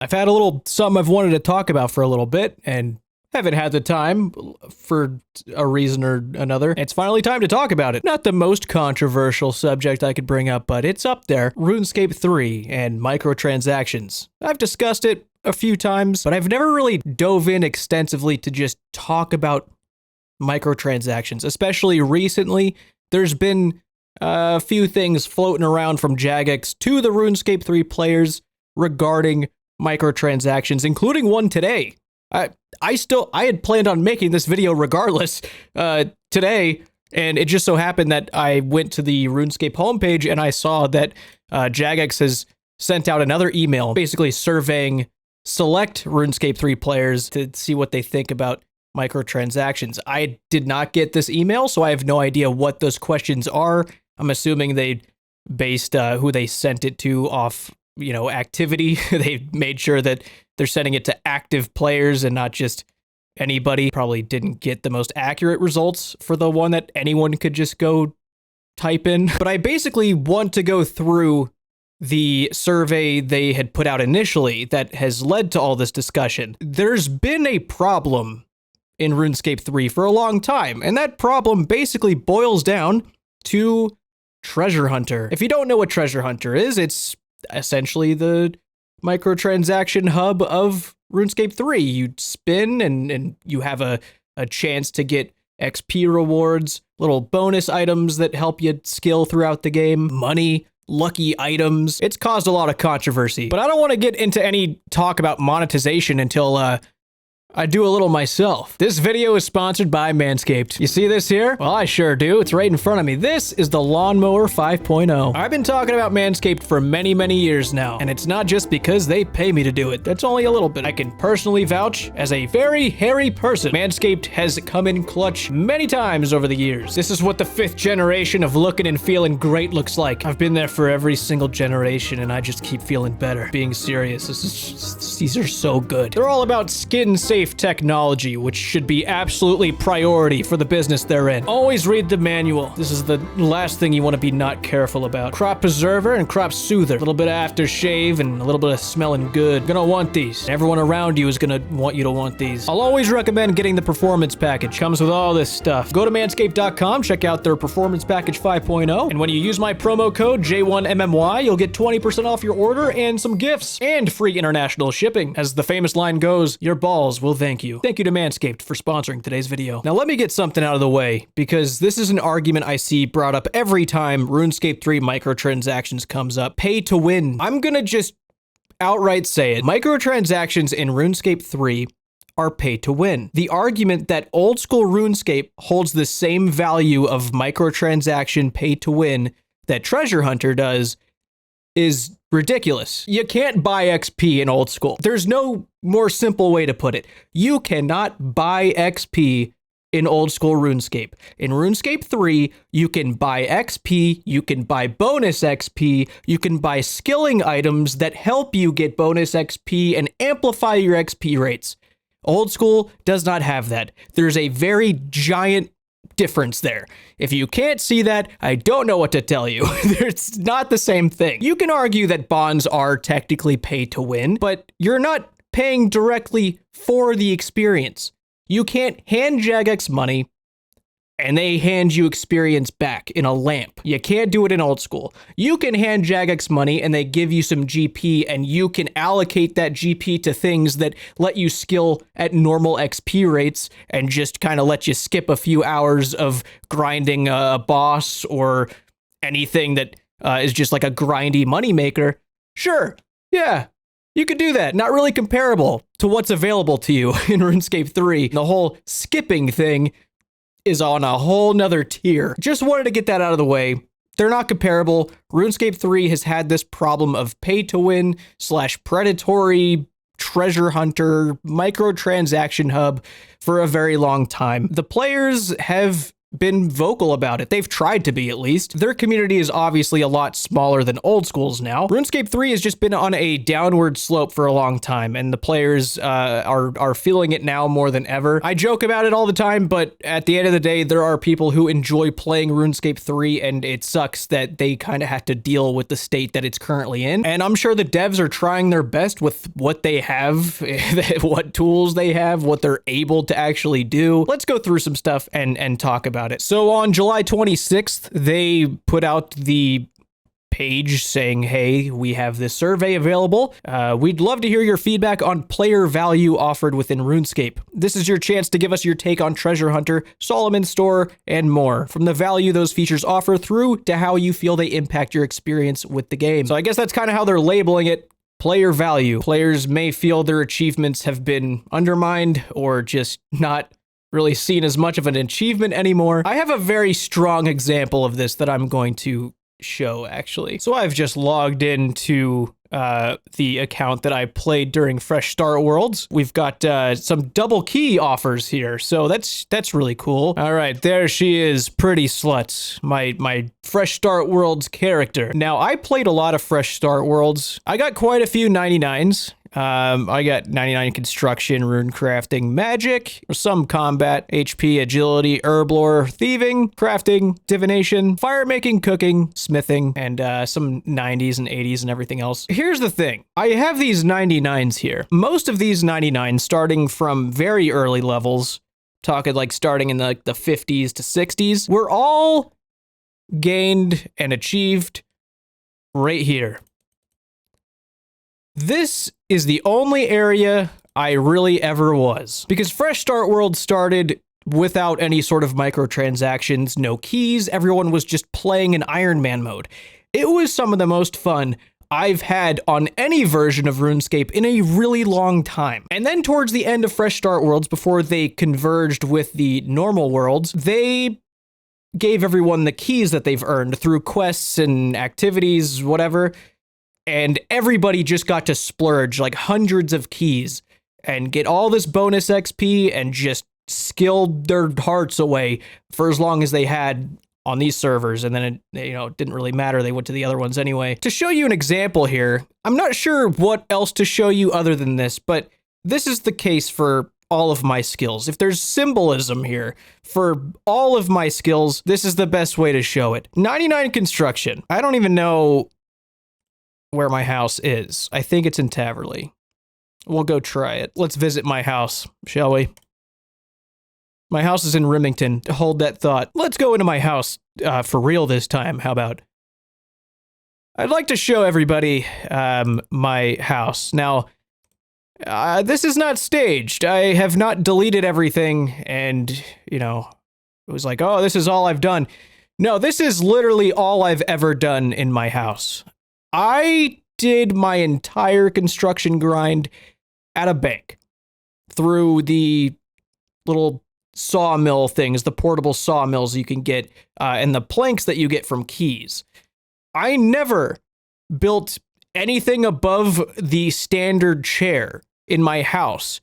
I've had a little something I've wanted to talk about for a little bit and haven't had the time for a reason or another. It's finally time to talk about it. Not the most controversial subject I could bring up, but it's up there. RuneScape 3 and microtransactions. I've discussed it a few times, but I've never really dove in extensively to just talk about microtransactions, especially recently. There's been a few things floating around from Jagex to the RuneScape 3 players regarding microtransactions, including one today. I had planned on making this video regardless today, and it just so happened that I went to the RuneScape homepage and I saw that Jagex has sent out another email basically surveying select RuneScape 3 players to see what they think about microtransactions. I did not get this email, so I have no idea what those questions are. I'm assuming they based who they sent it to off, activity. They made sure that they're sending it to active players and not just anybody. Probably didn't get the most accurate results for the one that anyone could just go type in. But I basically want to go through the survey they had put out initially that has led to all this discussion. There's been a problem in RuneScape 3 for a long time, and that problem basically boils down to Treasure Hunter. If you don't know what Treasure Hunter is, it's essentially the microtransaction hub of RuneScape 3. You spin and you have a chance to get XP rewards, little bonus items that help you skill throughout the game, money, lucky items. It's caused a lot of controversy, but I don't want to get into any talk about monetization until I do a little myself. This video is sponsored by Manscaped. You see this here? Well, I sure do. It's right in front of me. This is the Lawnmower 5.0. I've been talking about Manscaped for many, many years now, and it's not just because they pay me to do it. That's only a little bit. I can personally vouch as a very hairy person. Manscaped has come in clutch many times over the years. This is what the 5th generation of looking and feeling great looks like. I've been there for every single generation, and I just keep feeling better. Being serious, these are so good. They're all about skin safe technology, which should be absolutely priority for the business they're in. Always read the manual. This is the last thing you want to be not careful about. Crop preserver and crop soother. A little bit of aftershave and a little bit of smelling good. Gonna want these. Everyone around you is gonna want you to want these. I'll always recommend getting the performance package. Comes with all this stuff. Go to manscaped.com, check out their performance package 5.0, and when you use my promo code J1MMY, you'll get 20% off your order and some gifts and free international shipping. As the famous line goes, your balls will thank you. Thank you to Manscaped for sponsoring today's video. Now let me get something out of the way, because this is an argument I see brought up every time RuneScape 3 microtransactions comes up. Pay to win. I'm gonna just outright say it. Microtransactions in RuneScape 3 are pay to win. The argument that old school RuneScape holds the same value of microtransaction pay to win that Treasure Hunter does is ridiculous. You can't buy XP in old school. There's no more simple way to put it. You cannot buy XP in old school RuneScape. In RuneScape 3, you can buy XP, you can buy bonus XP, you can buy skilling items that help you get bonus XP and amplify your XP rates. Old school does not have that. There's a very giant difference there. If you can't see that, I don't know what to tell you. It's not the same thing. You can argue that bonds are technically pay to win, but you're not paying directly for the experience. You can't hand Jagex money and they hand you experience back in a lamp. You can't do it in old school. You can hand Jagex money and they give you some GP, and you can allocate that GP to things that let you skill at normal XP rates and just kind of let you skip a few hours of grinding a boss or anything that is just like a grindy moneymaker. Sure, yeah, you could do that. Not really comparable to what's available to you in RuneScape 3. The whole skipping thing is on a whole nother tier. Just wanted to get that out of the way. They're not comparable. RuneScape 3 has had this problem of pay to win / predatory treasure hunter microtransaction hub for a very long time. The players have been vocal about it. They've tried to be, at least. Their community is obviously a lot smaller than Old School's now. RuneScape 3 has just been on a downward slope for a long time, and the players are feeling it now more than ever. I joke about it all the time, but at the end of the day, there are people who enjoy playing RuneScape 3, and it sucks that they kind of have to deal with the state that it's currently in. And I'm sure the devs are trying their best with what they have, what tools they have, what they're able to actually do. Let's go through some stuff and talk about it. So on July 26th, they put out the page saying, hey, we have this survey available. We'd love to hear your feedback on player value offered within RuneScape. This is your chance to give us your take on Treasure Hunter, Solomon's Store, and more. From the value those features offer through to how you feel they impact your experience with the game. So I guess that's kind of how they're labeling it. Player value. Players may feel their achievements have been undermined or just not really seen as much of an achievement anymore. I have a very strong example of this that I'm going to show, actually. So I've just logged into the account that I played during Fresh Start Worlds. We've got some double key offers here, so that's really cool. All right, there she is, Pretty Sluts, my Fresh Start Worlds character. Now, I played a lot of Fresh Start Worlds. I got quite a few 99s. I got 99 construction, rune crafting, magic, some combat, HP, agility, herb lore, thieving, crafting, divination, fire making, cooking, smithing, and some 90s and 80s and everything else. Here's the thing. I have these 99s here. Most of these 99s starting from very early levels, talking like starting in the 50s to 60s, were all gained and achieved right here. This is the only area I really ever was. Because Fresh Start World started without any sort of microtransactions, no keys, everyone was just playing in Iron Man mode. It was some of the most fun I've had on any version of RuneScape in a really long time. And then towards the end of Fresh Start Worlds, before they converged with the normal worlds, they gave everyone the keys that they've earned through quests and activities, whatever. And everybody just got to splurge like hundreds of keys and get all this bonus XP and just skilled their hearts away for as long as they had on these servers. And then it didn't really matter. They went to the other ones anyway. To show you an example here, I'm not sure what else to show you other than this, but this is the case for all of my skills. If there's symbolism here for all of my skills, this is the best way to show it. 99 construction. I don't even know where my house is. I think it's in Taverley. We'll go try it. Let's visit my house, shall we? My house is in Remington. Hold that thought. Let's go into my house for real this time. How about? I'd like to show everybody my house. Now, this is not staged. I have not deleted everything and, it was like, oh, this is all I've done. No, this is literally all I've ever done in my house. I did my entire construction grind at a bank through the little sawmill things, the portable sawmills you can get, and the planks that you get from keys. I never built anything above the standard chair in my house,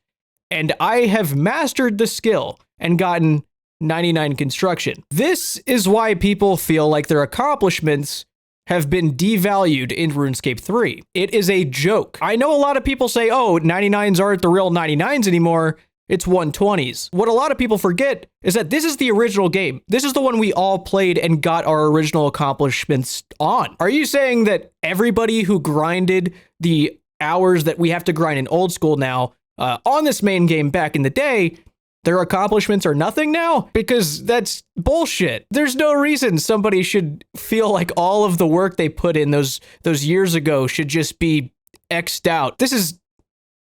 and I have mastered the skill and gotten 99 construction. This is why people feel like their accomplishments have been devalued in RuneScape 3. It is a joke. I know a lot of people say, oh, 99s aren't the real 99s anymore, it's 120s. What a lot of people forget is that this is the original game. This is the one we all played and got our original accomplishments on. Are you saying that everybody who grinded the hours that we have to grind in Old School now on this main game back in the day, their accomplishments are nothing now? Because that's bullshit. There's no reason somebody should feel like all of the work they put in those years ago should just be X'd out. This is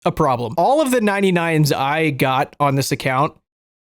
a problem. All of the 99s I got on this account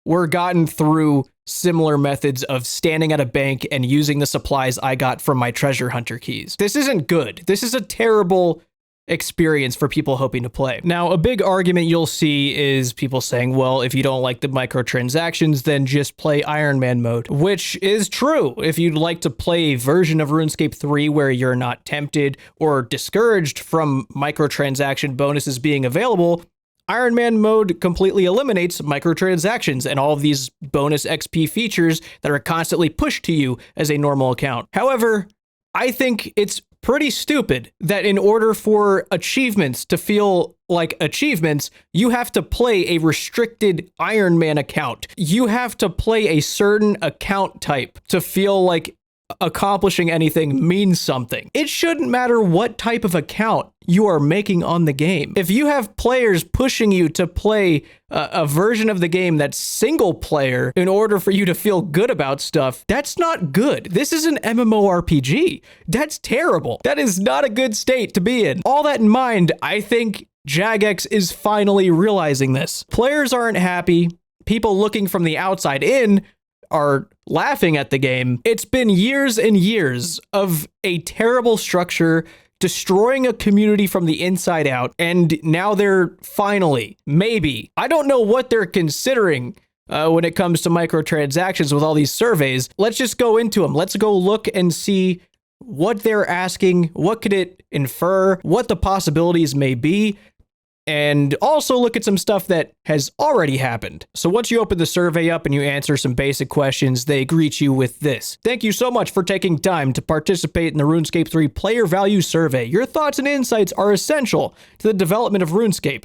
were gotten through similar methods of standing at a bank and using the supplies I got from my treasure hunter keys. This isn't good. This is a terrible experience for people hoping to play. Now, a big argument you'll see is people saying, well, if you don't like the microtransactions, then just play Iron Man mode, which is true. If you'd like to play a version of RuneScape 3 where you're not tempted or discouraged from microtransaction bonuses being available, Iron Man mode completely eliminates microtransactions and all of these bonus XP features that are constantly pushed to you as a normal account. However, I think it's pretty stupid that in order for achievements to feel like achievements, you have to play a restricted Iron Man account. You have to play a certain account type to feel like accomplishing anything means something. It shouldn't matter what type of account you are making on the game. If you have players pushing you to play a version of the game that's single player in order for you to feel good about stuff, that's not good. This is an MMORPG. That's terrible. That is not a good state to be in. All that in mind, I think Jagex is finally realizing this. Players aren't happy. People looking from the outside in are laughing at the game. It's been years and years of a terrible structure destroying a community from the inside out, and now they're finally, maybe, I don't know what they're considering when it comes to microtransactions with all these surveys. Let's just go into them. Let's go look and see what they're asking, what could it infer, what the possibilities may be, and also look at some stuff that has already happened. So once you open the survey up and you answer some basic questions, they greet you with this. Thank you so much for taking time to participate in the RuneScape 3 Player Value Survey. Your thoughts and insights are essential to the development of RuneScape.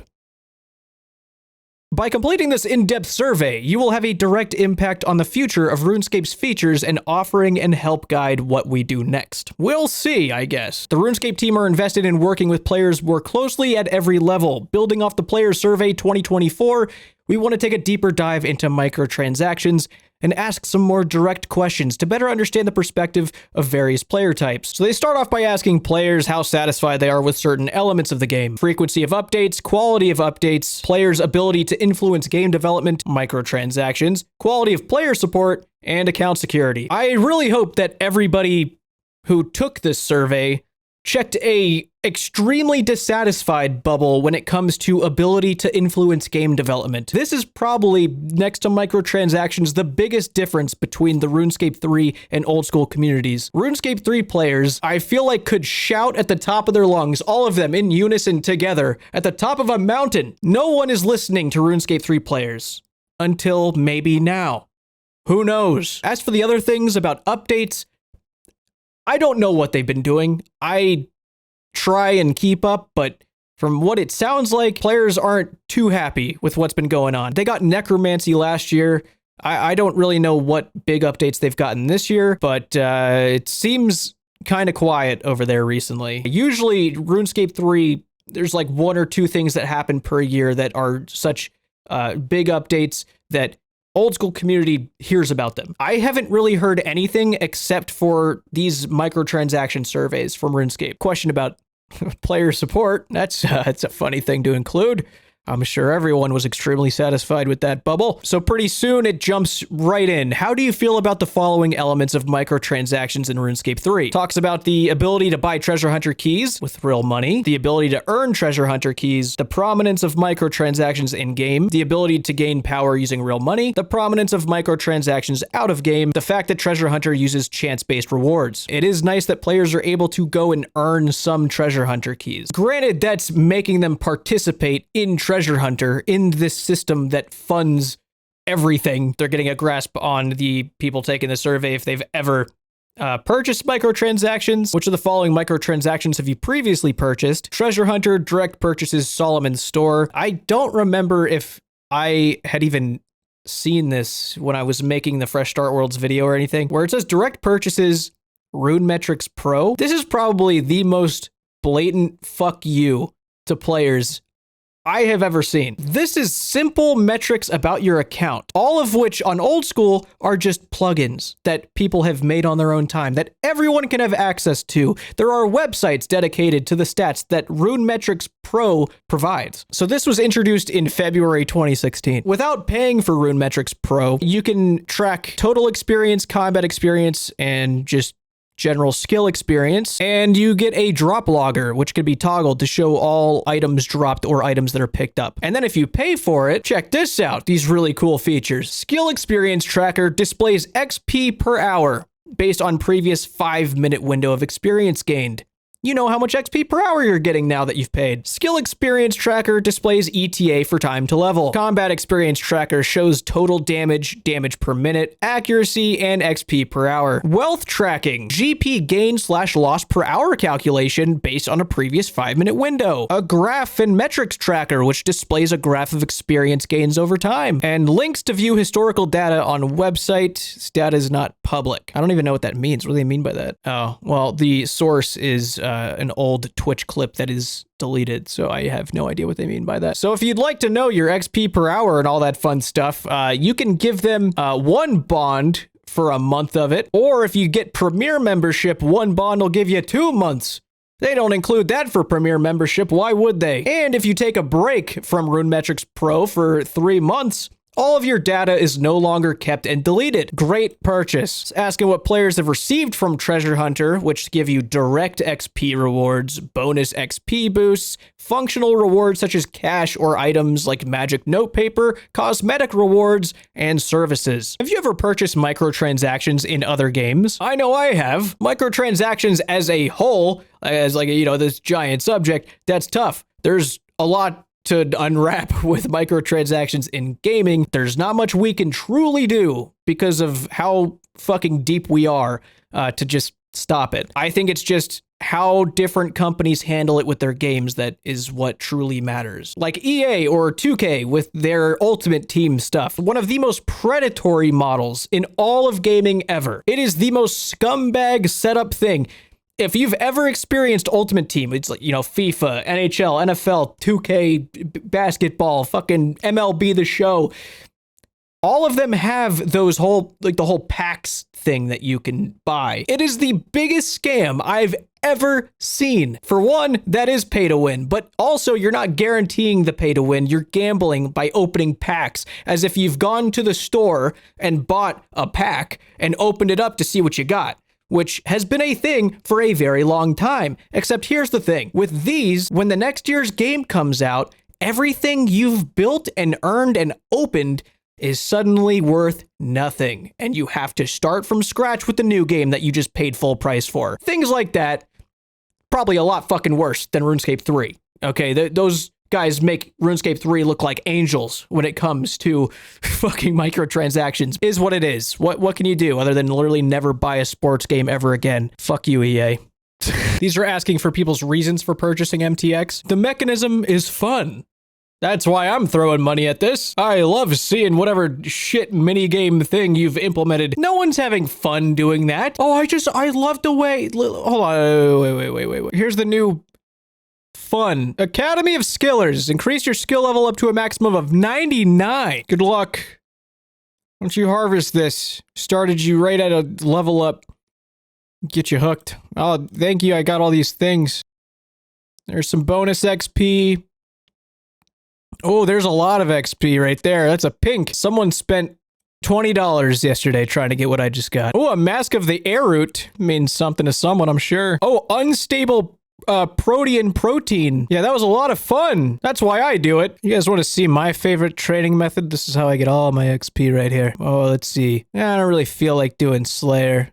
By completing this in-depth survey, you will have a direct impact on the future of RuneScape's features and offering and help guide what we do next. We'll see, I guess. The RuneScape team are invested in working with players more closely at every level. Building off the Player Survey 2024, we want to take a deeper dive into microtransactions and ask some more direct questions to better understand the perspective of various player types. So they start off by asking players how satisfied they are with certain elements of the game. Frequency of updates, quality of updates, players' ability to influence game development, microtransactions, quality of player support, and account security. I really hope that everybody who took this survey checked a extremely dissatisfied bubble when it comes to ability to influence game development. This is probably, next to microtransactions, the biggest difference between the RuneScape 3 and old school communities. RuneScape 3 players, I feel like, could shout at the top of their lungs, all of them in unison together, at the top of a mountain. No one is listening to RuneScape 3 players. Until maybe now. Who knows? As for the other things about updates, I don't know what they've been doing. I try and keep up, but from what it sounds like, players aren't too happy with what's been going on. They got necromancy last year. I don't really know what big updates they've gotten this year, but it seems kind of quiet over there recently. Usually, RuneScape 3, there's like one or two things that happen per year that are such big updates that old school community hears about them. I haven't really heard anything except for these microtransaction surveys from RuneScape. Question about player support. That's a funny thing to include. I'm sure everyone was extremely satisfied with that bubble. So pretty soon it jumps right in. How do you feel about the following elements of microtransactions in RuneScape 3? Talks about the ability to buy treasure hunter keys with real money, the ability to earn treasure hunter keys, the prominence of microtransactions in game, the ability to gain power using real money, the prominence of microtransactions out of game, the fact that treasure hunter uses chance-based rewards. It is nice that players are able to go and earn some treasure hunter keys. Granted, that's making them participate in treasure hunter in this system that funds everything. They're getting a grasp on the people taking the survey if they've ever purchased microtransactions. Which of the following microtransactions have you previously purchased? Treasure hunter, direct purchases, Solomon's store. I don't remember if I had even seen this when I was making the Fresh Start Worlds video or anything, where it says direct purchases, Rune Metrics Pro. This is probably the most blatant fuck you to players I have ever seen. This is simple metrics about your account, all of which on old school are just plugins that people have made on their own time that everyone can have access to. There are websites dedicated to the stats that Rune Metrics Pro provides. So this was introduced in February 2016. Without paying for Rune Metrics Pro, you can track total experience, combat experience, and just general skill experience, and you get a drop logger, which can be toggled to show all items dropped or items that are picked up. And then if you pay for it, check this out, these really cool features. Skill experience tracker displays XP per hour based on previous 5-minute window of experience gained. you know how much XP per hour you're getting now that you've paid. Skill experience tracker displays ETA for time to level. Combat experience tracker shows total damage, damage per minute, accuracy, and XP per hour. Wealth tracking, GP gain/loss per hour calculation based on a previous 5-minute window. A graph and metrics tracker, which displays a graph of experience gains over time. And links to view historical data on website. This data is not public. I don't even know what that means. What do they mean by that? Oh, well, the source is an old Twitch clip that is deleted, so I have no idea what they mean by that. So if you'd like to know your XP per hour and all that fun stuff, you can give them 1 bond for a month of it, or if you get Premier membership, 1 bond will give you 2 months. They don't include that for Premier membership, why would they? And if you take a break from RuneMetrics Pro for 3 months, all of your data is no longer kept and deleted. Great purchase. Asking what players have received from Treasure Hunter, which give you direct XP rewards, bonus XP boosts, functional rewards such as cash or items like magic notepaper, cosmetic rewards, and services. Have you ever purchased microtransactions in other games? I know I have. Microtransactions as a whole, as like, you know, this giant subject, that's tough. There's a lot to unwrap with microtransactions in gaming. There's not much we can truly do because of how fucking deep we are to just stop it. I think it's just how different companies handle it with their games that is what truly matters. Like EA or 2K with their Ultimate Team stuff. One of the most predatory models in all of gaming ever. It is the most scumbag setup thing. If you've ever experienced Ultimate Team, it's like, you know, FIFA, NHL, NFL, 2K, basketball, fucking MLB The Show. All of them have those whole, like the whole packs thing that you can buy. It is the biggest scam I've ever seen. For one, that is pay to win, but also you're not guaranteeing the pay to win. You're gambling by opening packs as if you've gone to the store and bought a pack and opened it up to see what you got, which has been a thing for a very long time. Except here's the thing. With these, when the next year's game comes out, everything you've built and earned and opened is suddenly worth nothing. And you have to start from scratch with the new game that you just paid full price for. Things like that, probably a lot fucking worse than RuneScape 3. Okay, those guys make RuneScape 3 look like angels when it comes to fucking microtransactions. Is what it is. What can you do other than literally never buy a sports game ever again? Fuck you, EA. These are asking for people's reasons for purchasing MTX. The mechanism is fun. That's why I'm throwing money at this. I love seeing whatever shit minigame thing you've implemented. No one's having fun doing that. Oh, I love the way, hold on, wait. Here's the new fun. Academy of Skillers. Increase your skill level up to a maximum of 99. Good luck. Once you harvest this, started you right at a level up. Get you hooked. Oh, thank you. I got all these things. There's some bonus XP. Oh, there's a lot of XP right there. That's a pink. Someone spent $20 yesterday trying to get what I just got. Oh, a Mask of the Air Root means something to someone, I'm sure. Oh, unstable protein. Yeah, that was a lot of fun. That's why I do it. You guys want to see my favorite trading method? This is how I get all my XP right here. Oh, let's see. Yeah, I don't really feel like doing Slayer.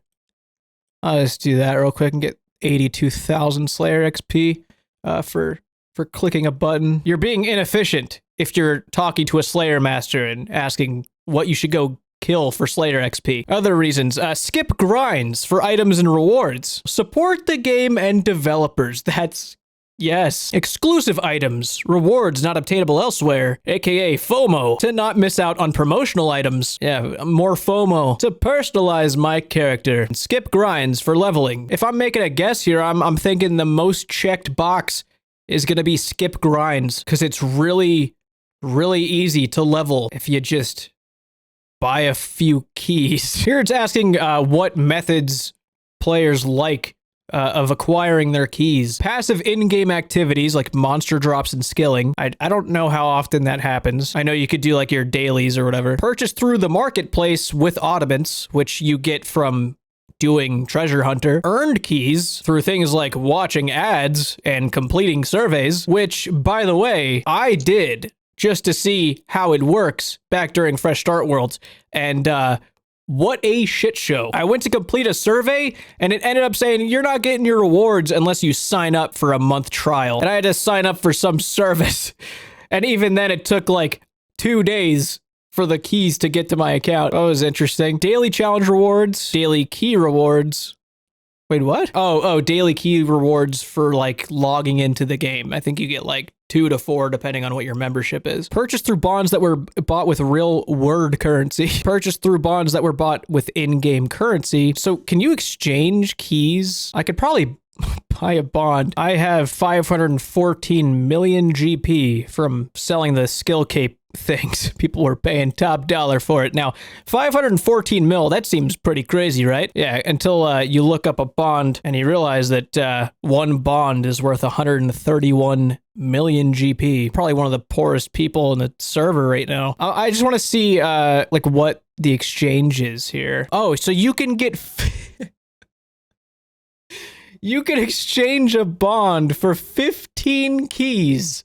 I'll just do that real quick and get 82,000 Slayer XP for clicking a button. You're being inefficient if you're talking to a Slayer master and asking what you should go kill for Slayer XP. Other reasons, skip grinds for items and rewards. Support the game and developers. That's, yes. Exclusive items, rewards not obtainable elsewhere, aka FOMO, to not miss out on promotional items. Yeah, more FOMO. To personalize my character. Skip grinds for leveling. If I'm making a guess here, I'm thinking the most checked box is gonna be skip grinds, because it's really, really easy to level if you just buy a few keys. Here it's asking what methods players like of acquiring their keys. Passive in-game activities like monster drops and skilling. I don't know how often that happens. I know you could do like your dailies or whatever. Purchase through the marketplace with oddments, which you get from doing Treasure Hunter. Earned keys through things like watching ads and completing surveys, which, by the way, I did just to see how it works back during Fresh Start Worlds. And What a shit show. I went to complete a survey and it ended up saying you're not getting your rewards unless you sign up for a month trial. And I had to sign up for some service. And even then it took like 2 days for the keys to get to my account. That was interesting. Daily challenge rewards, daily key rewards. Wait, what? Oh, daily key rewards for like logging into the game. I think you get like 2 to 4 depending on what your membership is. Purchase through bonds that were bought with real word currency. Purchase through bonds that were bought with in-game currency. So can you exchange keys? I could probably buy a bond. I have 514 million GP from selling the skill cape things. People were paying top dollar for it. Now, 514 mil, that seems pretty crazy, right? Yeah, until you look up a bond and you realize that one bond is worth 131 million GP. Probably one of the poorest people in the server right now. I just want to see like what the exchange is here. Oh, so you can get... You can exchange a bond for 15 keys.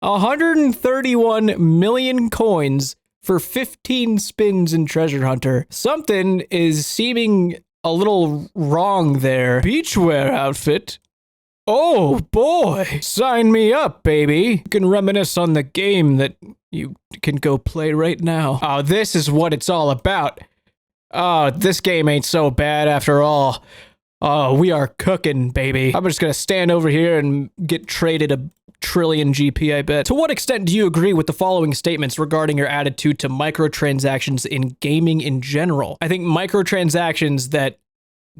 131 million coins for 15 spins in Treasure Hunter. Something is seeming a little wrong there. Beachwear outfit. Oh boy, sign me up, baby. You can reminisce on the game that you can go play right now. Oh, this is what it's all about. Oh, this game ain't so bad after all. Oh, we are cooking, baby. I'm just gonna stand over here and get traded a trillion GP, I bet. To what extent do you agree with the following statements regarding your attitude to microtransactions in gaming in general? I think microtransactions that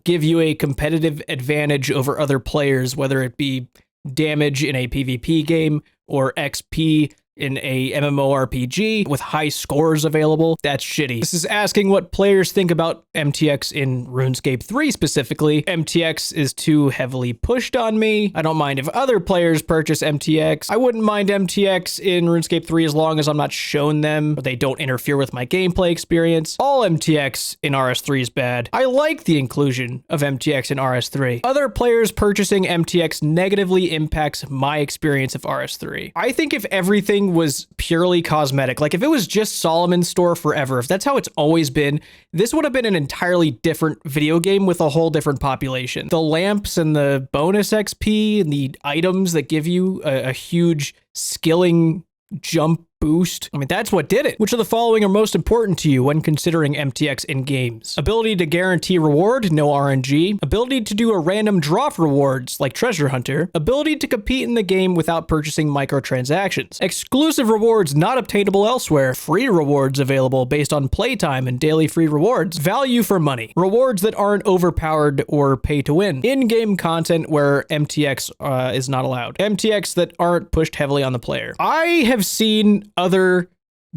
give you a competitive advantage over other players, whether it be damage in a PvP game or XP in a MMORPG with high scores available, that's shitty. This is asking what players think about MTX in RuneScape 3 specifically. MTX is too heavily pushed on me. I don't mind if other players purchase MTX. I wouldn't mind MTX in RuneScape 3 as long as I'm not shown them or they don't interfere with my gameplay experience. All MTX in RS3 is bad. I like the inclusion of MTX in RS3. Other players purchasing MTX negatively impacts my experience of RS3. I think if everything was purely cosmetic, like if it was just Solomon's store forever, if that's how it's always been, this would have been an entirely different video game with a whole different population. The lamps and the bonus XP and the items that give you a huge skilling jump boost. I mean, that's what did it. Which of the following are most important to you when considering MTX in games? Ability to guarantee reward, no RNG. Ability to do a random drop rewards, like Treasure Hunter. Ability to compete in the game without purchasing microtransactions. Exclusive rewards not obtainable elsewhere. Free rewards available based on playtime and daily free rewards. Value for money. Rewards that aren't overpowered or pay to win. In-game content where MTX is not allowed. MTX that aren't pushed heavily on the player. I have seen other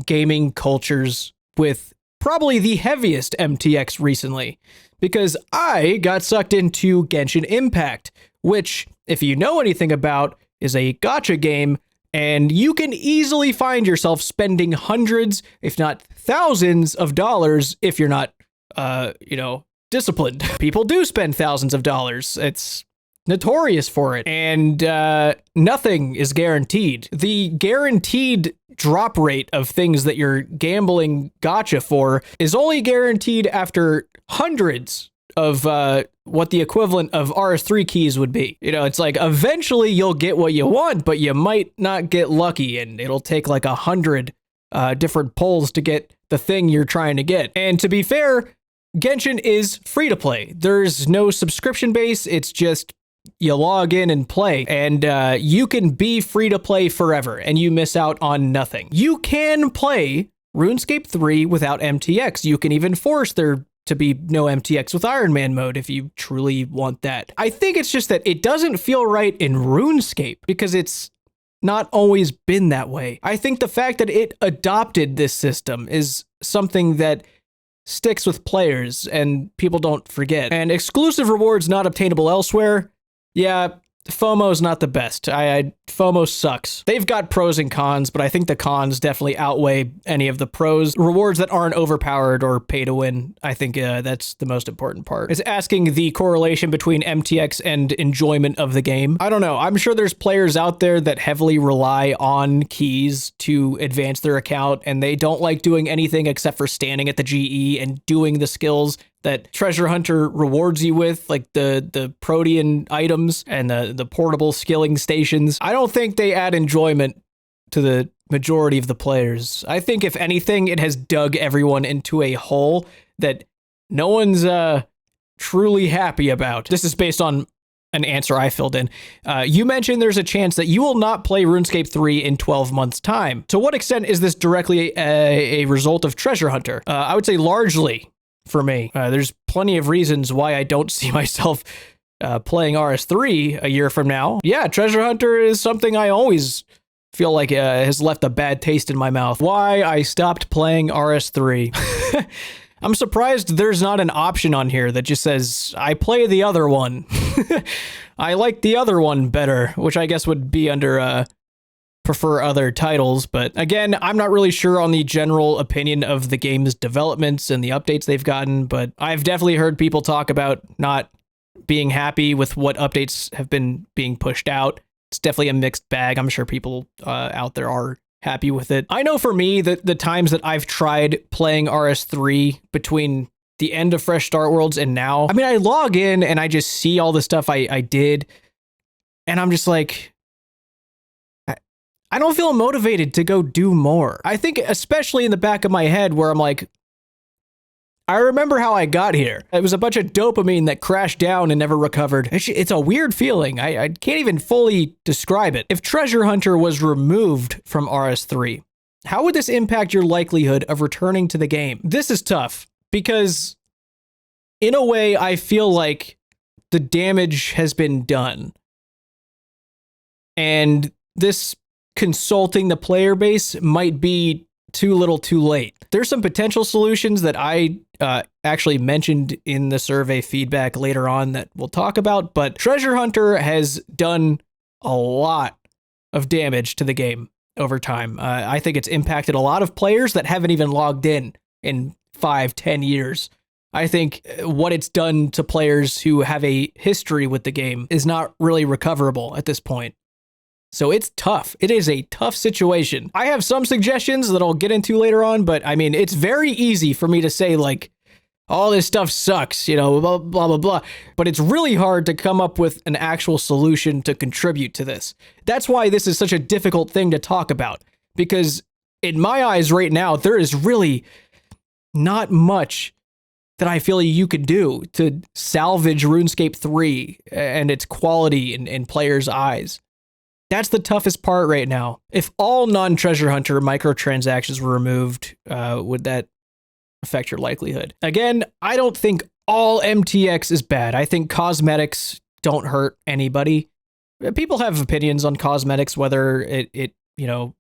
gaming cultures with probably the heaviest MTX recently, because I got sucked into Genshin Impact, which, if you know anything about, is a gacha game, and you can easily find yourself spending hundreds, if not thousands of dollars if you're not, disciplined. People do spend thousands of dollars. It's notorious for it, and nothing is guaranteed. The guaranteed drop rate of things that you're gambling gacha for is only guaranteed after hundreds of what the equivalent of RS3 keys would be. You know, it's like eventually you'll get what you want, but you might not get lucky, and it'll take like 100 different pulls to get the thing you're trying to get. And to be fair, Genshin is free to play. There's no subscription base. It's just you log in and play, and you can be free to play forever, and you miss out on nothing. You can play RuneScape 3 without MTX. You can even force there to be no MTX with Iron Man mode if you truly want that. I think it's just that it doesn't feel right in RuneScape because it's not always been that way. I think the fact that it adopted this system is something that sticks with players and people don't forget. And exclusive rewards not obtainable elsewhere. Yeah, FOMO's not the best. FOMO sucks. They've got pros and cons, but I think the cons definitely outweigh any of the pros. Rewards that aren't overpowered or pay to win, I think that's the most important part. It's asking the correlation between MTX and enjoyment of the game. I don't know. I'm sure there's players out there that heavily rely on keys to advance their account, and they don't like doing anything except for standing at the GE and doing the skills that Treasure Hunter rewards you with, like the Protean items and the portable skilling stations. I don't think they add enjoyment to the majority of the players. I think if anything, it has dug everyone into a hole that no one's truly happy about. This is based on an answer I filled in. You mentioned there's a chance that you will not play RuneScape 3 in 12 months' time. To what extent is this directly a result of Treasure Hunter? I would say largely. For me, there's plenty of reasons why I don't see myself playing RS3 a year from now. Yeah, Treasure Hunter is something I always feel like has left a bad taste in my mouth. Why I stopped playing RS3. I'm surprised there's not an option on here that just says, I play the other one. I like the other one better, which I guess would be under prefer other titles, but again, I'm not really sure on the general opinion of the game's developments and the updates they've gotten, but I've definitely heard people talk about not being happy with what updates have been being pushed out. It's definitely a mixed bag. I'm sure people out there are happy with it. I know for me that the times that I've tried playing RS3 between the end of Fresh Start Worlds and now, I mean, I log in and I just see all the stuff I did, and I'm just like, I don't feel motivated to go do more. I think especially in the back of my head where I'm like, I remember how I got here. It was a bunch of dopamine that crashed down and never recovered. It's a weird feeling. I can't even fully describe it. If Treasure Hunter was removed from RS3, how would this impact your likelihood of returning to the game? This is tough because in a way I feel like the damage has been done. And this consulting the player base might be too little too late. There's some potential solutions that I actually mentioned in the survey feedback later on that we'll talk about, but Treasure Hunter has done a lot of damage to the game over time. I think it's impacted a lot of players that haven't even logged in 5-10 years. I think what it's done to players who have a history with the game is not really recoverable at this point. So it's tough. It is a tough situation. I have some suggestions that I'll get into later on, but I mean, it's very easy for me to say like, all this stuff sucks, you know, blah, blah, blah, blah. But it's really hard to come up with an actual solution to contribute to this. That's why this is such a difficult thing to talk about, because in my eyes right now, there is really not much that I feel you could do to salvage RuneScape 3 and its quality in players' eyes. That's the toughest part right now. If all non-Treasure Hunter microtransactions were removed, would that affect your likelihood? Again, I don't think all MTX is bad. I think cosmetics don't hurt anybody. People have opinions on cosmetics, whether it you know,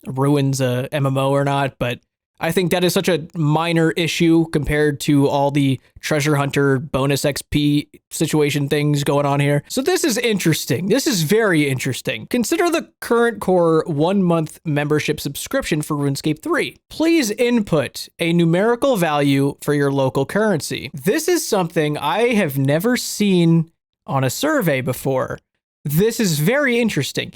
ruins a MMO or not, but I think that is such a minor issue compared to all the Treasure Hunter bonus XP situation things going on here. So this is interesting. This is very interesting. Consider the current core 1-month membership subscription for RuneScape 3. Please input a numerical value for your local currency. This is something I have never seen on a survey before. This is very interesting.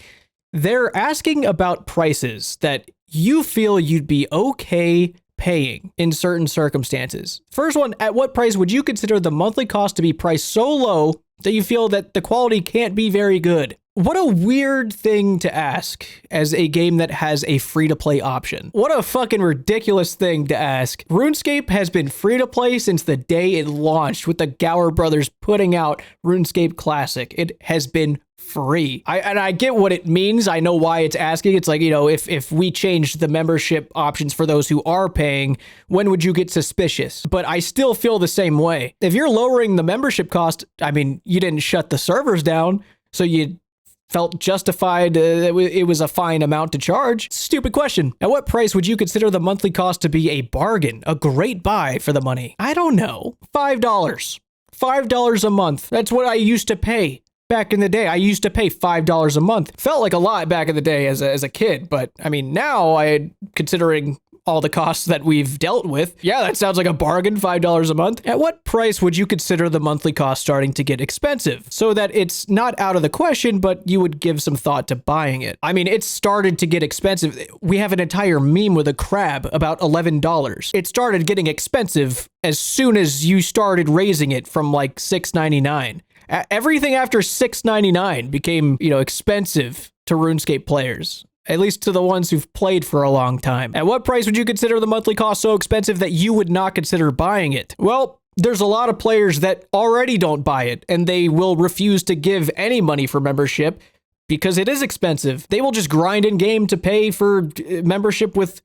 They're asking about prices that you feel you'd be okay paying in certain circumstances. First one, at what price would you consider the monthly cost to be priced so low that you feel that the quality can't be very good? What a weird thing to ask as a game that has a free-to-play option. What a fucking ridiculous thing to ask. RuneScape has been free-to-play since the day it launched, with the Gower brothers putting out RuneScape Classic. It has been free. I get what it means. I know why it's asking. It's like, you know, if we changed the membership options for those who are paying, when would you get suspicious? But I still feel the same way. If you're lowering the membership cost, I mean, you didn't shut the servers down, so you felt justified it was a fine amount to charge. Stupid question. At what price would you consider the monthly cost to be a bargain, a great buy for the money? I don't know. $5. $5 a month. That's what I used to pay back in the day. I used to pay $5 a month. Felt like a lot back in the day as a kid, but I mean, now considering all the costs that we've dealt with, yeah, that sounds like a bargain, $5 a month. At what price would you consider the monthly cost starting to get expensive so that it's not out of the question, but you would give some thought to buying it? I mean, it started to get expensive. We have an entire meme with a crab about $11. It started getting expensive as soon as you started raising it from like $6.99. Everything after $6.99 became, expensive to RuneScape players. At least to the ones who've played for a long time. At what price would you consider the monthly cost so expensive that you would not consider buying it? Well, there's a lot of players that already don't buy it, and they will refuse to give any money for membership because it is expensive. They will just grind in game to pay for membership with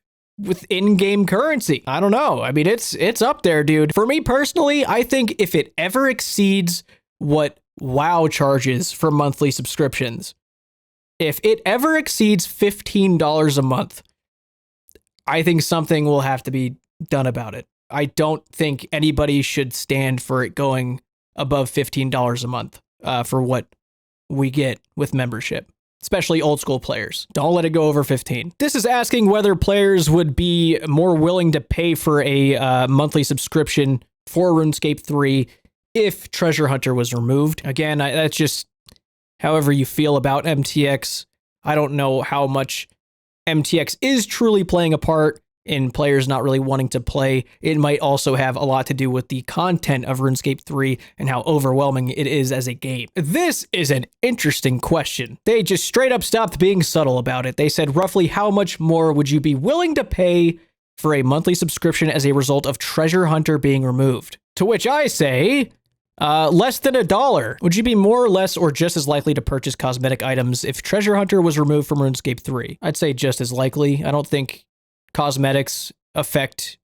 in-game currency. I don't know. I mean, it's up there, dude. For me personally, I think if it ever exceeds what WoW charges for monthly subscriptions, if it ever exceeds $15 a month, I think something will have to be done about it. I don't think anybody should stand for it going above $15 a month for what we get with membership, especially old school players. Don't let it go over 15. This is asking whether players would be more willing to pay for a monthly subscription for RuneScape 3 if Treasure Hunter was removed. Again, that's just however you feel about MTX. I don't know how much MTX is truly playing a part in players not really wanting to play. It might also have a lot to do with the content of RuneScape 3 and how overwhelming it is as a game. This is an interesting question. They just straight up stopped being subtle about it. They said, roughly how much more would you be willing to pay for a monthly subscription as a result of Treasure Hunter being removed? To which I say, less than $1. Would you be more or less or just as likely to purchase cosmetic items if Treasure Hunter was removed from RuneScape 3? I'd say just as likely. I don't think cosmetics affect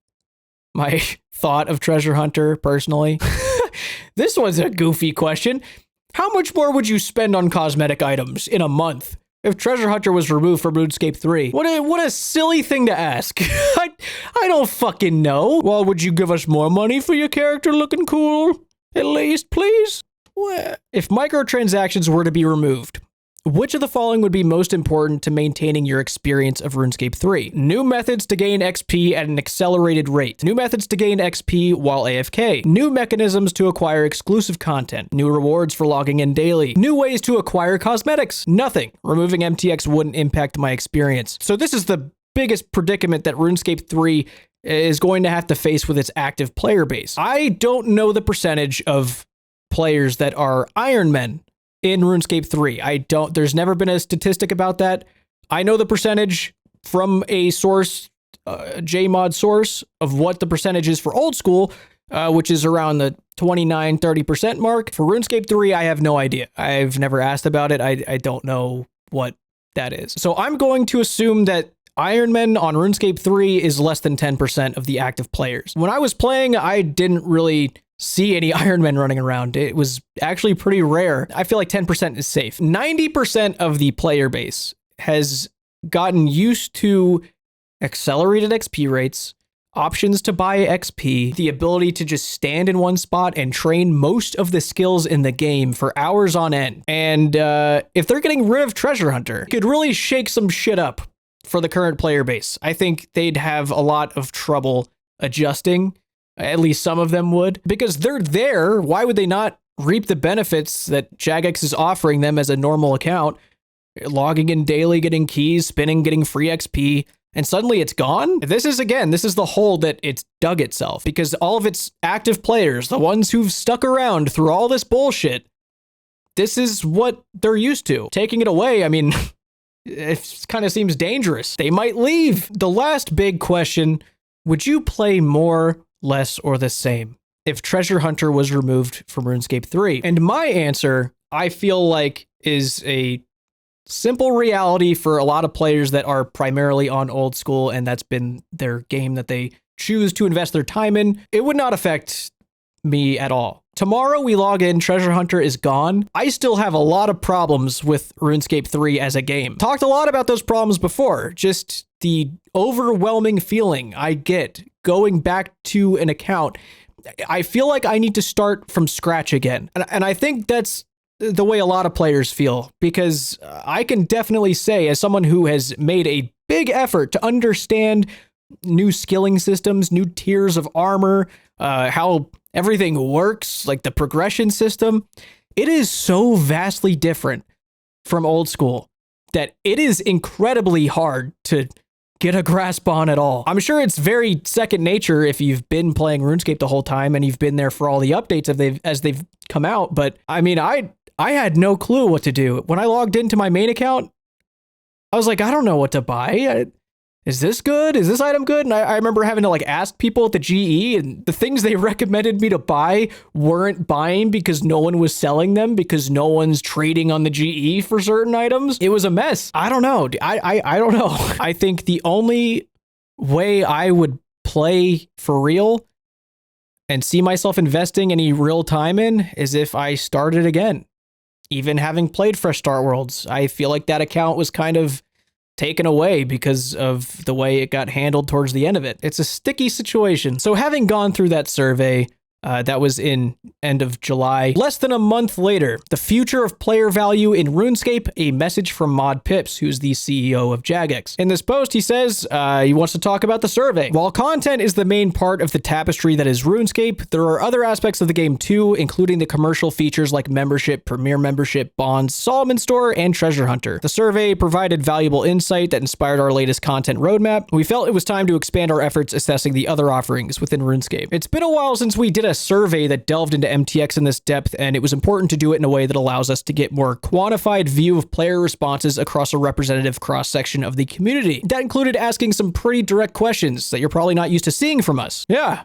my thought of Treasure Hunter personally. This one's a goofy question. How much more would you spend on cosmetic items in a month if Treasure Hunter was removed from RuneScape 3? What a silly thing to ask. I don't fucking know. Well, would you give us more money for your character looking cool? At least, please? If microtransactions were to be removed, which of the following would be most important to maintaining your experience of RuneScape 3? New methods to gain XP at an accelerated rate. New methods to gain XP while AFK. New mechanisms to acquire exclusive content. New rewards for logging in daily. New ways to acquire cosmetics. Nothing. Removing MTX wouldn't impact my experience. So this is the biggest predicament that RuneScape 3 is going to have to face with its active player base. I don't know the percentage of players that are Iron Men in RuneScape 3. There's never been a statistic about that. I know the percentage from a source, JMod source, of what the percentage is for old school, which is around the 29-30% mark. For RuneScape 3, I have no idea. I've never asked about it. I don't know what that is. So I'm going to assume that Iron Men on RuneScape 3 is less than 10% of the active players. When I was playing, I didn't really see any Iron Men running around. It was actually pretty rare. I feel like 10% is safe. 90% of the player base has gotten used to accelerated XP rates, options to buy XP, the ability to just stand in one spot and train most of the skills in the game for hours on end. And if they're getting rid of Treasure Hunter, it could really shake some shit up for the current player base. I think they'd have a lot of trouble adjusting. At least some of them would, because they're there. Why would they not reap the benefits that Jagex is offering them as a normal account? Logging in daily, getting keys, spinning, getting free XP, and suddenly it's gone? This is the hole that it's dug itself, because all of its active players, the ones who've stuck around through all this bullshit, this is what they're used to. Taking it away, I mean, it kind of seems dangerous. They might leave. The last big question, would you play more, less, or the same if Treasure Hunter was removed from RuneScape 3? And my answer, I feel like, is a simple reality for a lot of players that are primarily on old school, and that's been their game that they choose to invest their time in. It would not affect me at all. Tomorrow we log in, Treasure Hunter is gone. I still have a lot of problems with RuneScape 3 as a game. Talked a lot about those problems before, just the overwhelming feeling I get going back to an account. I feel like I need to start from scratch again. And I think that's the way a lot of players feel, because I can definitely say, as someone who has made a big effort to understand new skilling systems, new tiers of armor, how everything works, like the progression system, it is so vastly different from old school that it is incredibly hard to get a grasp on at all. I'm sure it's very second nature if you've been playing RuneScape the whole time and you've been there for all the updates as they've come out. But I mean, I had no clue what to do. When I logged into my main account, I was like, I don't know what to buy. Is this good? Is this item good? And I remember having to like ask people at the GE, and the things they recommended me to buy weren't buying because no one was selling them, because no one's trading on the GE for certain items. It was a mess. I don't know. I don't know. I think the only way I would play for real and see myself investing any real time in is if I started again. Even having played Fresh Start Worlds, I feel like that account was kind of taken away because of the way it got handled towards the end of it. It's a sticky situation. So having gone through that survey, that was in end of July. Less than a month later, the future of player value in RuneScape, a message from Mod Pips, who's the CEO of Jagex. In this post, he says he wants to talk about the survey. While content is the main part of the tapestry that is RuneScape, there are other aspects of the game too, including the commercial features like membership, premier membership, bonds, Solomon Store, and Treasure Hunter. The survey provided valuable insight that inspired our latest content roadmap. We felt it was time to expand our efforts assessing the other offerings within RuneScape. It's been a while since we did a survey that delved into MTX in this depth, and it was important to do it in a way that allows us to get more quantified view of player responses across a representative cross-section of the community. That included asking some pretty direct questions that you're probably not used to seeing from us. Yeah.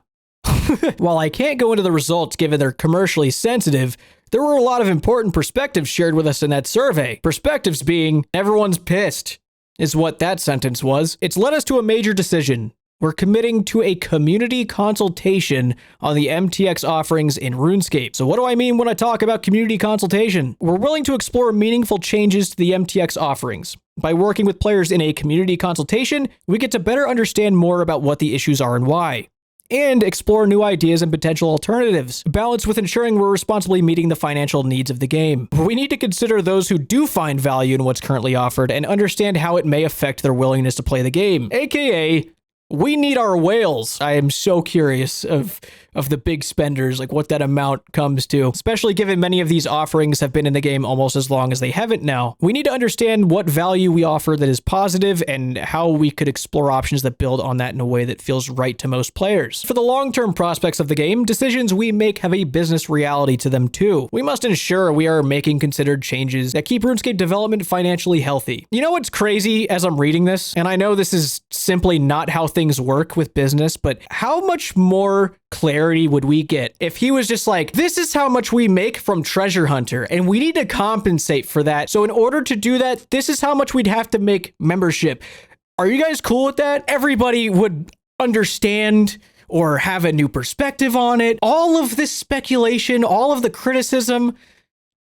While I can't go into the results given they're commercially sensitive, there were a lot of important perspectives shared with us in that survey. Perspectives being, everyone's pissed, is what that sentence was. It's led us to a major decision. We're committing to a community consultation on the MTX offerings in RuneScape. So what do I mean when I talk about community consultation? We're willing to explore meaningful changes to the MTX offerings. By working with players in a community consultation, we get to better understand more about what the issues are and why, and explore new ideas and potential alternatives, balanced with ensuring we're responsibly meeting the financial needs of the game. We need to consider those who do find value in what's currently offered and understand how it may affect their willingness to play the game, aka we need our whales. I am so curious of the big spenders, like what that amount comes to, especially given many of these offerings have been in the game almost as long as they haven't now. We need to understand what value we offer that is positive and how we could explore options that build on that in a way that feels right to most players. For the long-term prospects of the game, decisions we make have a business reality to them too. We must ensure we are making considered changes that keep RuneScape development financially healthy. You know what's crazy as I'm reading this? And I know this is simply not how things work with business, but how much more clarity would we get if he was just like, this is how much we make from Treasure Hunter and we need to compensate for that. So in order to do that, this is how much we'd have to make membership. Are you guys cool with that? Everybody would understand or have a new perspective on it. All of this speculation, all of the criticism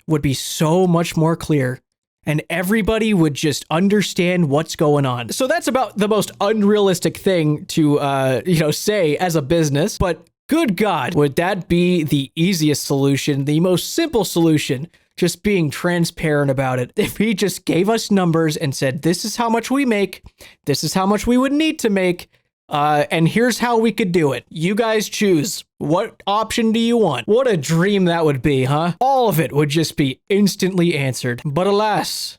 would be so much more clear, and everybody would just understand what's going on. So that's about the most unrealistic thing to, say as a business. But good God, would that be the easiest solution, the most simple solution? Just being transparent about it. If he just gave us numbers and said, this is how much we make, this is how much we would need to make, and here's how we could do it. You guys choose. What option do you want? What a dream that would be, huh? All of it would just be instantly answered. But alas,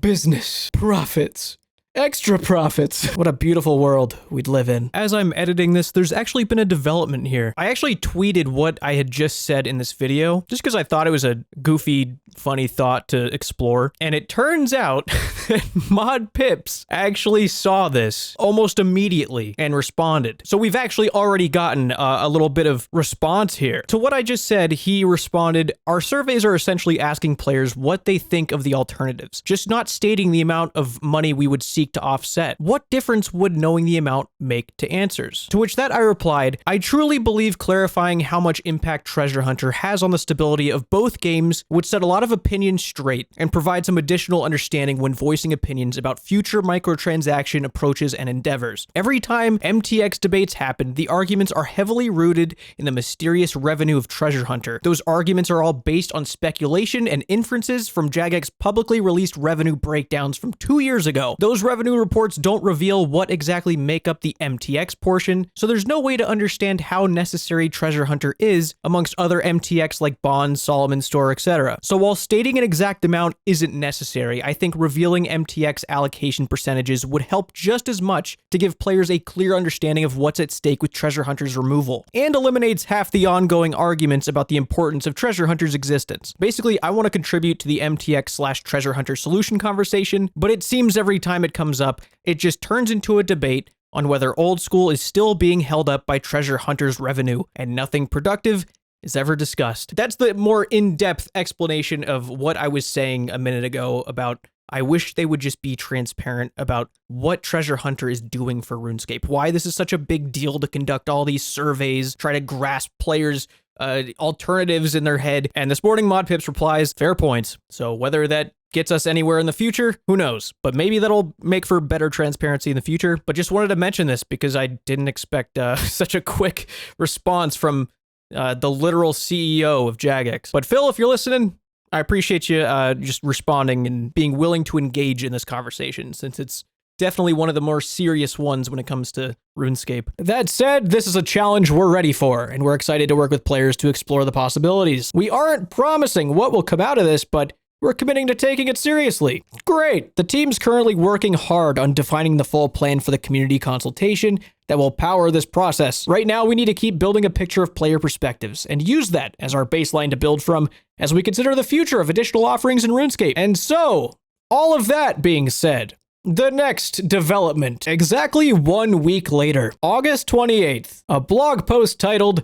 business, profits, extra profits. What a beautiful world we'd live in. As I'm editing this, there's actually been a development here. I actually tweeted what I had just said in this video, just because I thought it was a goofy, funny thought to explore. And it turns out that Mod Pips actually saw this almost immediately and responded. So we've actually already gotten a little bit of response here. To what I just said, he responded, our surveys are essentially asking players what they think of the alternatives, just not stating the amount of money we would see seek to offset? What difference would knowing the amount make to answers? To which that I replied, I truly believe clarifying how much impact Treasure Hunter has on the stability of both games would set a lot of opinions straight and provide some additional understanding when voicing opinions about future microtransaction approaches and endeavors. Every time MTX debates happen, the arguments are heavily rooted in the mysterious revenue of Treasure Hunter. Those arguments are all based on speculation and inferences from Jagex publicly released revenue breakdowns from 2 years ago. Those revenue reports don't reveal what exactly make up the MTX portion, so there's no way to understand how necessary Treasure Hunter is amongst other MTX like Bonds, Solomon Store, etc. So while stating an exact amount isn't necessary, I think revealing MTX allocation percentages would help just as much to give players a clear understanding of what's at stake with Treasure Hunter's removal, and eliminates half the ongoing arguments about the importance of Treasure Hunter's existence. Basically, I want to contribute to the MTX/Treasure Hunter solution conversation, but it seems every time it comes up, it just turns into a debate on whether old school is still being held up by Treasure Hunter's revenue, and nothing productive is ever discussed. That's the more in-depth explanation of what I was saying a minute ago about I wish they would just be transparent about what Treasure Hunter is doing for RuneScape, why this is such a big deal to conduct all these surveys, try to grasp players' alternatives in their head. And the Sporting Mod Pips replies, fair points. So whether that gets us anywhere in the future, who knows? But maybe that'll make for better transparency in the future. But just wanted to mention this because I didn't expect such a quick response from the literal CEO of Jagex. But Phil, if you're listening, I appreciate you just responding and being willing to engage in this conversation, since it's definitely one of the more serious ones when it comes to RuneScape. That said, this is a challenge we're ready for, and we're excited to work with players to explore the possibilities. We aren't promising what will come out of this, but we're committing to taking it seriously. Great! The team's currently working hard on defining the full plan for the community consultation that will power this process. Right now, we need to keep building a picture of player perspectives and use that as our baseline to build from as we consider the future of additional offerings in RuneScape. And so, all of that being said, the next development, exactly 1 week later, August 28th, a blog post titled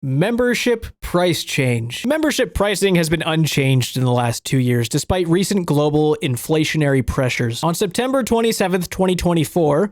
Membership Price Change. Membership pricing has been unchanged in the last 2 years, despite recent global inflationary pressures. On September 27th, 2024,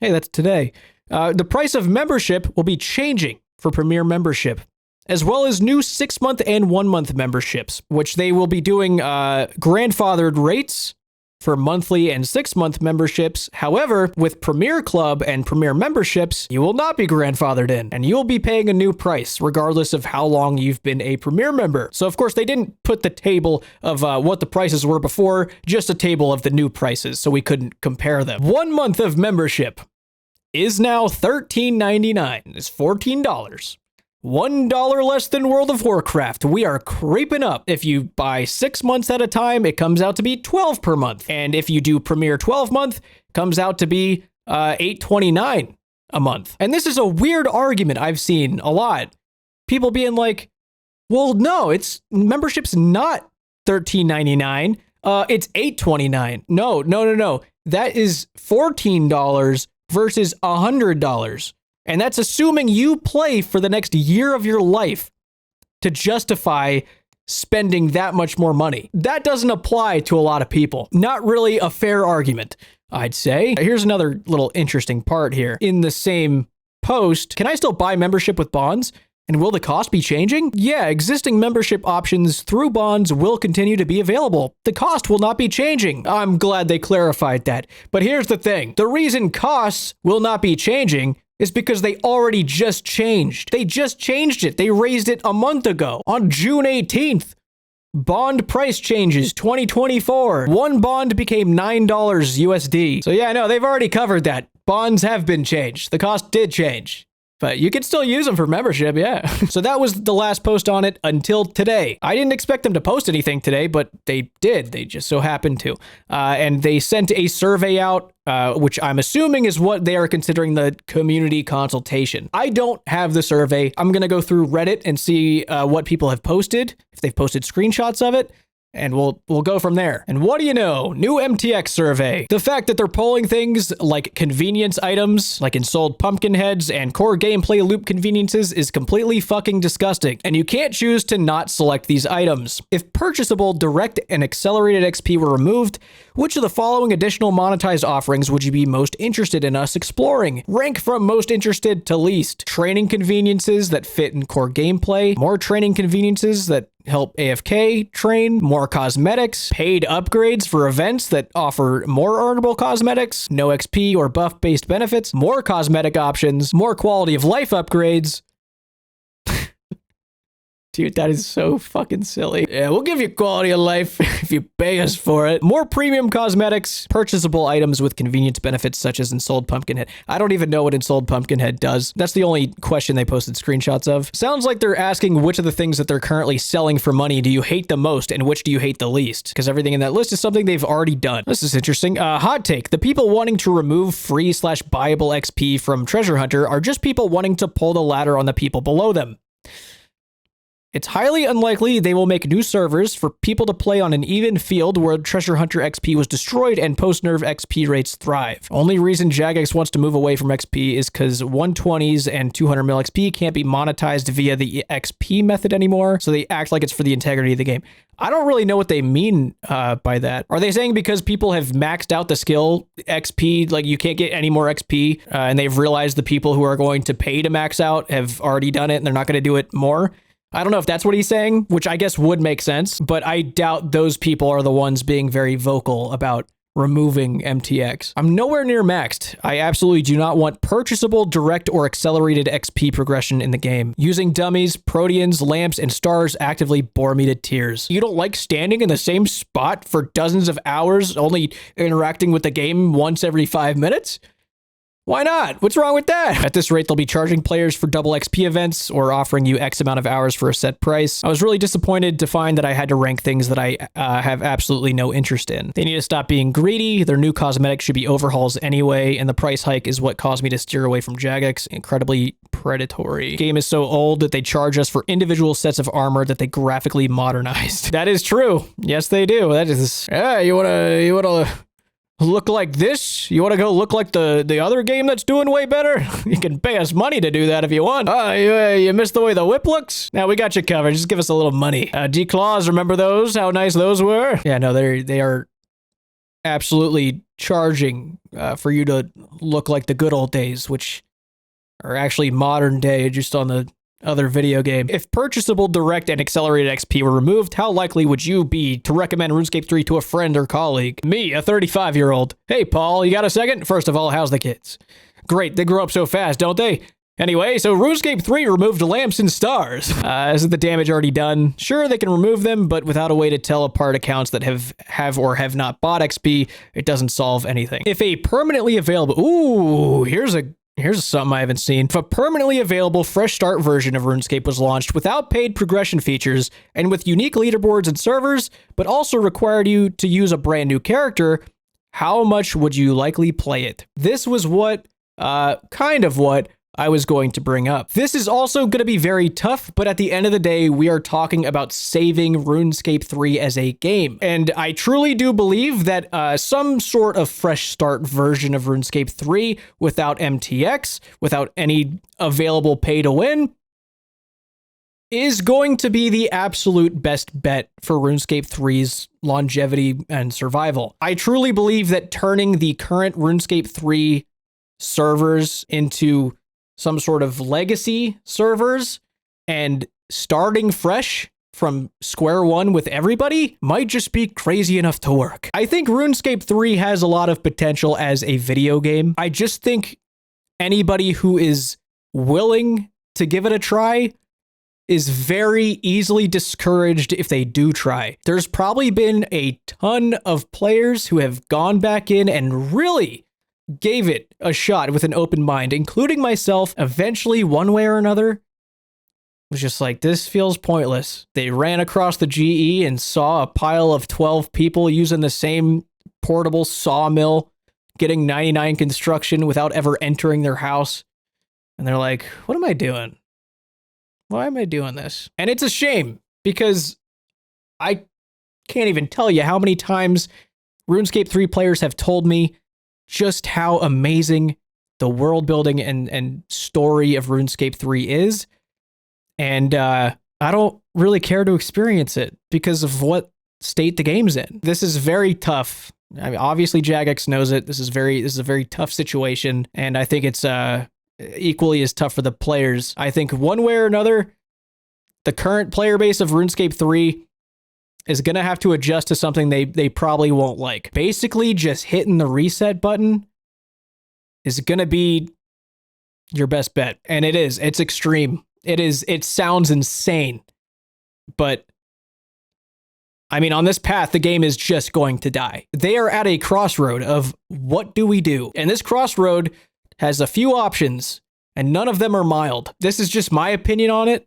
hey, that's today, the price of membership will be changing for Premier membership, as well as new 6-month and 1-month memberships, which they will be doing grandfathered rates for monthly and 6-month memberships. However, with Premier Club and Premier memberships, you will not be grandfathered in, and you'll be paying a new price regardless of how long you've been a Premier member. So of course, they didn't put the table of what the prices were before, just a table of the new prices, so we couldn't compare them. 1 month of membership is now $13.99. It's $14. $1 less than World of Warcraft. We are creeping up. If you buy 6 months at a time, it comes out to be $12 per month. And if you do Premier 12 month, it comes out to be $8.29 a month. And this is a weird argument I've seen a lot. People being like, well, no, membership's not $13.99. It's $8.29. No. That is $14 versus $100. And that's assuming you play for the next year of your life to justify spending that much more money. That doesn't apply to a lot of people. Not really a fair argument, I'd say. Here's another little interesting part here. In the same post, can I still buy membership with Bonds? And will the cost be changing? Yeah, existing membership options through Bonds will continue to be available. The cost will not be changing. I'm glad they clarified that. But here's the thing. The reason costs will not be changing is because they already just changed. They just changed it. They raised it a month ago on June 18th. Bond price changes 2024. One bond became $9 USD. So yeah, no, they've already covered that. Bonds have been changed. The cost did change. But you can still use them for membership, yeah. So that was the last post on it until today. I didn't expect them to post anything today, but they did. They just so happened to. And they sent a survey out, which I'm assuming is what they are considering the community consultation. I don't have the survey. I'm going to go through Reddit and see what people have posted, if they've posted screenshots of it. And we'll go from there. And what do you know? New MTX survey. The fact that they're polling things like convenience items, like ensouled pumpkin heads and core gameplay loop conveniences is completely fucking disgusting. And you can't choose to not select these items. If purchasable direct and accelerated XP were removed, which of the following additional monetized offerings would you be most interested in us exploring? Rank from most interested to least. Training conveniences that fit in core gameplay, more training conveniences that help AFK train, more cosmetics, paid upgrades for events that offer more earnable cosmetics, no XP or buff-based benefits, more cosmetic options, more quality of life upgrades. Dude, that is so fucking silly. Yeah, we'll give you quality of life if you pay us for it. More premium cosmetics, purchasable items with convenience benefits such as ensouled pumpkinhead. I don't even know what ensouled pumpkinhead does. That's the only question they posted screenshots of. Sounds like they're asking which of the things that they're currently selling for money do you hate the most and which do you hate the least? Because everything in that list is something they've already done. This is interesting. Hot take. The people wanting to remove free/buyable XP from Treasure Hunter are just people wanting to pull the ladder on the people below them. It's highly unlikely they will make new servers for people to play on an even field where Treasure Hunter XP was destroyed and post-nerf XP rates thrive. Only reason Jagex wants to move away from XP is because 120s and 200 mil XP can't be monetized via the XP method anymore, so they act like it's for the integrity of the game. I don't really know what they mean by that. Are they saying because people have maxed out the skill XP, like you can't get any more XP, and they've realized the people who are going to pay to max out have already done it and they're not going to do it more? I don't know if that's what he's saying, which I guess would make sense, but I doubt those people are the ones being very vocal about removing MTX. I'm nowhere near maxed. I absolutely do not want purchasable, direct, or accelerated XP progression in the game. Using dummies, proteans, lamps, and stars actively bore me to tears. You don't like standing in the same spot for dozens of hours, only interacting with the game once every 5 minutes? Why not? What's wrong with that? At this rate, they'll be charging players for double XP events or offering you X amount of hours for a set price. I was really disappointed to find that I had to rank things that I have absolutely no interest in. They need to stop being greedy. Their new cosmetics should be overhauls anyway, and the price hike is what caused me to steer away from Jagex. Incredibly predatory. The game is so old that they charge us for individual sets of armor that they graphically modernized. That is true. Yes, they do. That is, yeah, you wanna look like this? You want to go look like the other game that's doing way better? You can pay us money to do that if you want. You missed the way the whip looks? Now we got you covered. Just give us a little money. D-Claws, remember those? How nice those were? Yeah, no, they are absolutely charging for you to look like the good old days, which are actually modern day, just on the other video game. If purchasable, direct, and accelerated XP were removed, how likely would you be to recommend RuneScape 3 to a friend or colleague? Me, a 35-year-old. Hey, Paul, you got a second? First of all, how's the kids? Great, they grow up so fast, don't they? Anyway, so RuneScape 3 removed lamps and stars. Isn't the damage already done? Sure, they can remove them, but without a way to tell apart accounts that have or have not bought XP, it doesn't solve anything. If a permanently available... Ooh, here's something I haven't seen. If a permanently available fresh start version of RuneScape was launched without paid progression features and with unique leaderboards and servers, but also required you to use a brand new character, how much would you likely play it? This was kind of what I was going to bring up. This is also going to be very tough, but at the end of the day, we are talking about saving RuneScape 3 as a game. And I truly do believe that some sort of fresh start version of RuneScape 3 without MTX, without any available pay to win, is going to be the absolute best bet for RuneScape 3's longevity and survival. I truly believe that turning the current RuneScape 3 servers into some sort of legacy servers and starting fresh from square one with everybody might just be crazy enough to work. I think RuneScape 3 has a lot of potential as a video game. I just think anybody who is willing to give it a try is very easily discouraged if they do try. There's probably been a ton of players who have gone back in and really gave it a shot with an open mind, including myself. Eventually, one way or another, was just like, this feels pointless. They ran across the GE and saw a pile of 12 people using the same portable sawmill, getting 99 construction without ever entering their house. And they're like, what am I doing? Why am I doing this? And it's a shame because I can't even tell you how many times RuneScape 3 players have told me just how amazing the world building and story of RuneScape 3 is. And I don't really care to experience it because of what state the game's in. This is very tough. I mean, obviously Jagex knows it. This is a very tough situation, and I think it's equally as tough for the players. I think one way or another, the current player base of RuneScape 3 is going to have to adjust to something they probably won't like. Basically, just hitting the reset button is going to be your best bet. And it is. It's extreme. It sounds insane. But I mean, on this path, the game is just going to die. They are at a crossroad of what do we do? And this crossroad has a few options, and none of them are mild. This is just my opinion on it.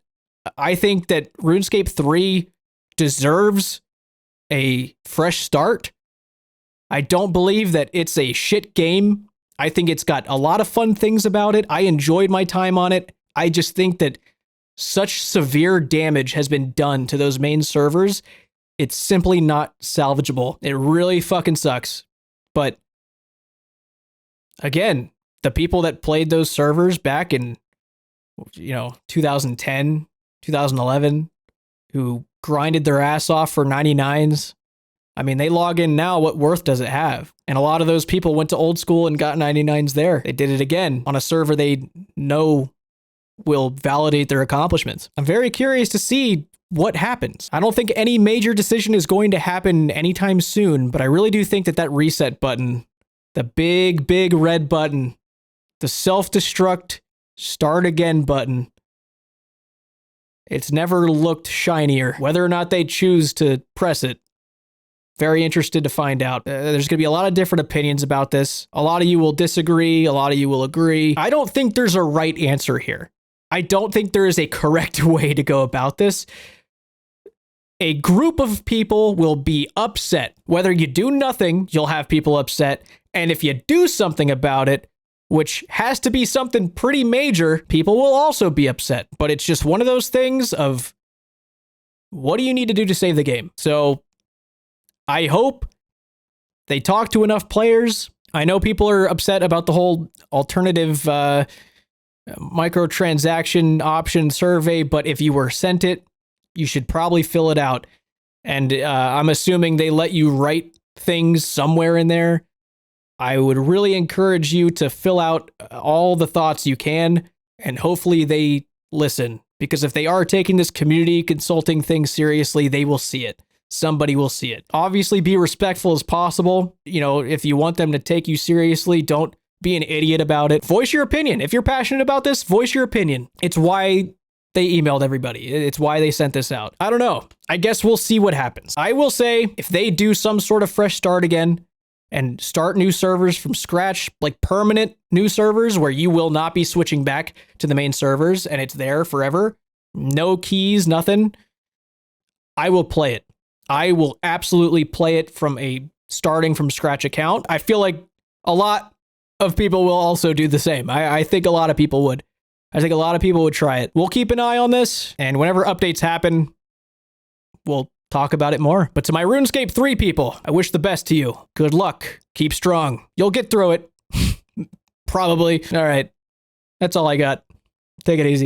I think that RuneScape 3 deserves a fresh start. I don't believe that it's a shit game. I think it's got a lot of fun things about it. I enjoyed my time on it. I just think that such severe damage has been done to those main servers. It's simply not salvageable. It really fucking sucks. But again, the people that played those servers back in, 2010, 2011, who grinded their ass off for 99s, I mean, they log in now. What worth does it have? And a lot of those people went to old school and got 99s there. They did it again on a server they know will validate their accomplishments. I'm very curious to see what happens. I don't think any major decision is going to happen anytime soon, but I really do think that reset button, the big, big red button, the self-destruct, start again button, it's never looked shinier. Whether or not they choose to press it, very interested to find out. There's going to be a lot of different opinions about this. A lot of you will disagree. A lot of you will agree. I don't think there's a right answer here. I don't think there is a correct way to go about this. A group of people will be upset. Whether you do nothing, you'll have people upset. And if you do something about it, which has to be something pretty major, people will also be upset. But it's just one of those things of, what do you need to do to save the game? So I hope they talk to enough players. I know people are upset about the whole alternative microtransaction option survey, but if you were sent it, you should probably fill it out. And I'm assuming they let you write things somewhere in there. I would really encourage you to fill out all the thoughts you can, and hopefully they listen. Because if they are taking this community consulting thing seriously, they will see it. Somebody will see it. Obviously, be respectful as possible. If you want them to take you seriously, don't be an idiot about it. Voice your opinion. If you're passionate about this, voice your opinion. It's why they emailed everybody. It's why they sent this out. I don't know. I guess we'll see what happens. I will say, if they do some sort of fresh start again and start new servers from scratch, like permanent new servers where you will not be switching back to the main servers and it's there forever, no keys, nothing, I will play it. I will absolutely play it from a starting from scratch account. I feel like a lot of people will also do the same. I think a lot of people would. I think a lot of people would try it. We'll keep an eye on this, and whenever updates happen, we'll talk about it more. But to my RuneScape 3 people, I wish the best to you. Good luck. Keep strong. You'll get through it. Probably. All right. That's all I got. Take it easy.